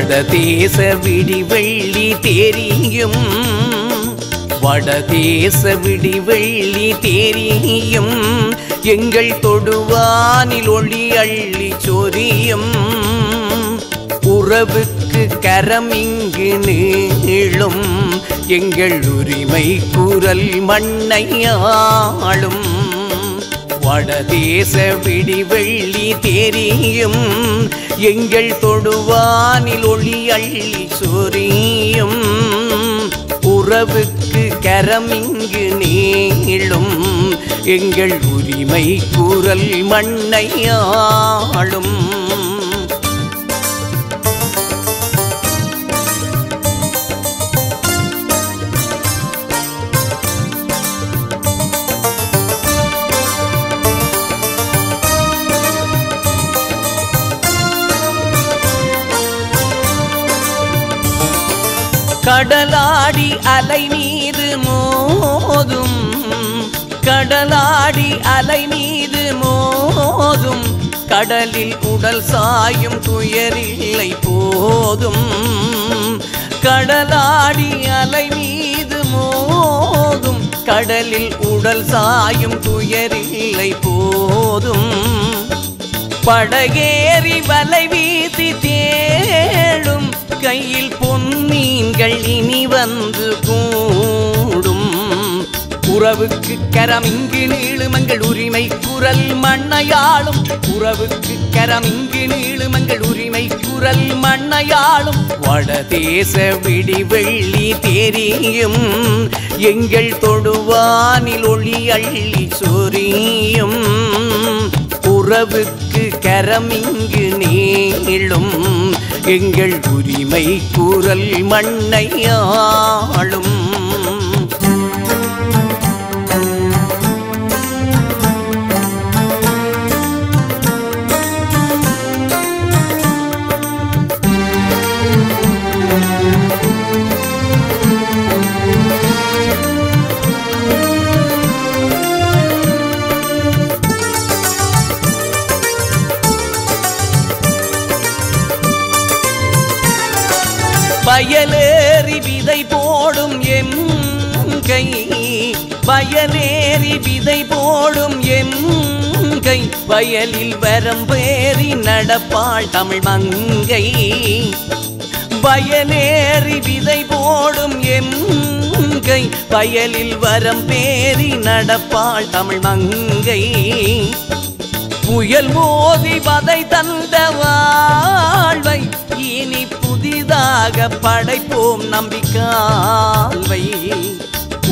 வடதேச விடிவெள்ளி தெரியும், வடதேச விடிவெள்ளி தெரியும், எங்கள் தொடுவானில் ஒளி அள்ளி சொரியும். உறவுக்கு கரம் இங்கு நீளும், எங்கள் உரிமை குரல் மண்ணை ஆளும். வடதேச விடிவெள்ளி தெரியும், எங்கள் தொடுவானில் ஒளி அள்ளி சொரியும். உறவுக்கு கரம் இங்கு நீளும், எங்கள் உரிமை குரல் மண்ணை ஆளும். கடலாடி அலை மீது மோதும், கடலாடி அலை மீது மோதும், கடலில் உடல் சாயும் துயரில்லை போதும். கடலாடி அலை மீது மோதும், கடலில் உடல் சாயும் துயரில்லை போதும். படகேறி வலை வீசி தேடும், கையில் பொன்மீன்கள் இனி வந்து கூடும். உறவுக்கு கரம் இங்கு நீளும், எங்கள் உரிமை குரல் மண்ணையாளும். உறவுக்கு கரம் இங்கு நீளும், எங்கள் உரிமை குரல் மண்ணையாளும். வடதேச விடிவெள்ளி தெரியும், எங்கள் தொடுவானில் ஒளி அள்ளி சொரியும். உறவுக்கு கரம் இங்கு நீளும், எங்கள் உரிமை குரல் மண்ணை ஆளும். வயலேறி விதை போடும் எங்கை, வயலேறி விதை போடும் எங்கை, வயலில் வரம்பேறி நடப்பாள் தமிழ் மங்கை. வயலேறி விதை போடும் எங்கை, வயலில் வரம்பேறி நடப்பாள் தமிழ் மங்கை. புயல் மோதி வதை தந்த வாழ்வை இனி புதிதாக படைப்போம் நம்பிக்கால்வை.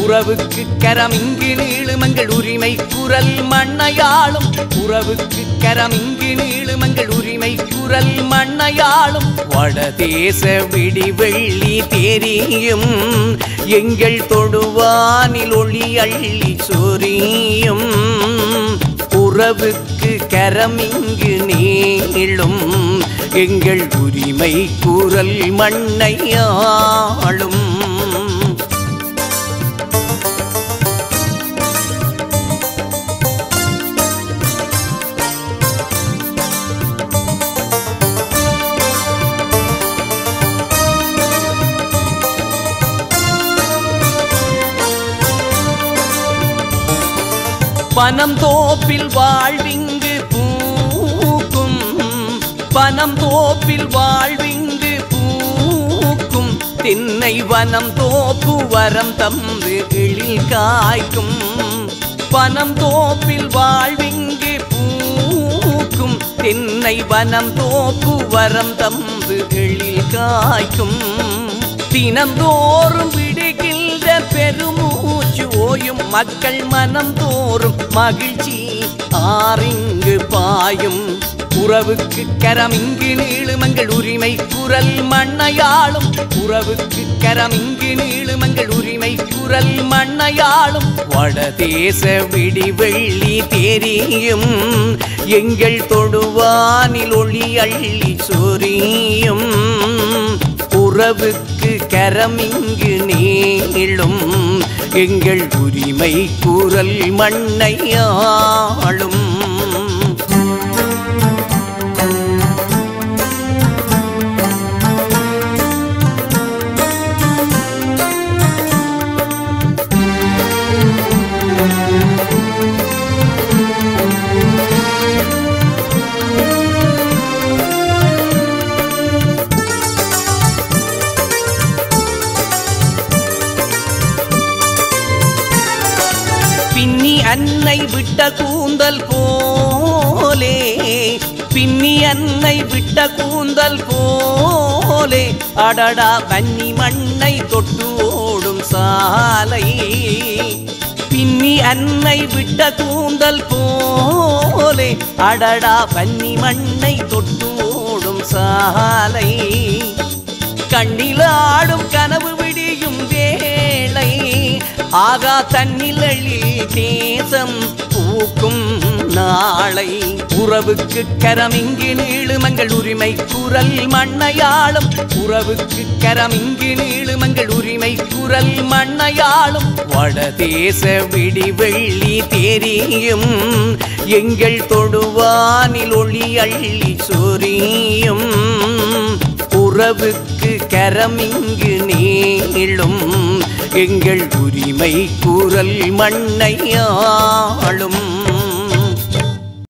உறவுக்கு கரம் இங்கு நீளும், எங்கள் உரிமை குரல் மண்ணையாளும். உறவுக்கு கரம் இங்கு நீளும், எங்கள் உரிமை குரல் மண்ணையாளும். வடதேச விடிவெள்ளி தெரியும், எங்கள் தொடுவானில் ஒளி அள்ளி சொரியும். உறவுக்கு கரம் இங்கு நீளும், எங்கள் உரிமை குரல் மண்ணை ஆளும். பனம் தோப்பில் வாழ்விங்கு பூக்கும், பனம் தோப்பில் வாழ்விங்கு பூக்கும், திண்ணை வனம் தோப்பு வரம் தந்து எழில் காய்க்கும். பனம் தோப்பில் வாழ்விங்கு பூக்கும், திண்ணை வனம் தோப்பு வரம் தந்து எழில் காய்க்கும். தினந்தோறும் விடுகின்ற பெருமூச்சு ஓயும், மக்கள் மனம் தோறும் மகிழ்ச்சி ஆறிங்கு பாயும். உறவுக்கு கரம் இங்கு நீளும், எங்கள் உரிமை குரல் மண்ணையாளும். உறவுக்கு கரம் இங்கு நீளும், எங்கள் உரிமை குரல் மண்ணையாளும். வடதேச விடிவெள்ளி தெரியும், எங்கள் தொடுவானில் ஒளி அள்ளி சொரியும். உறவுக்கு கரம் இங்கு நீளும், எங்கள் உரிமை குரல் மண்ணை ஆளும். விட்ட கூந்தல் போலே பின்னி அன்னை விட்ட கூந்தல் போலே அடடா வன்னி மண்ணை தொட்டு ஓடும் சாலை பின்னி அன்னை விட்ட கூந்தல் போலே அடடா வன்னி மண்ணை தொட்டு ஓடும் சாலை கண்ணில் ஆடும் கனவு விடியும் வேளை ஆகா தன்னிலழில் தேசம் பூக்கும் நாளை உறவுக்கு கரமிங்கு நீளுமங்கள் உரிமை குரல் மண்ணையாளும் உறவுக்கு கரமிங்கு நீளுமங்கள் உரிமை குரல் மண்ணையாளும் வடதேச விடிவெள்ளி தெரியும் எங்கள் தொடுவானில் ஒளி அள்ளி சொரியும் உறவுக்கு கரமிங்கு நீளும் எங்கள் உரிமை குரல் மண்ணையாளும்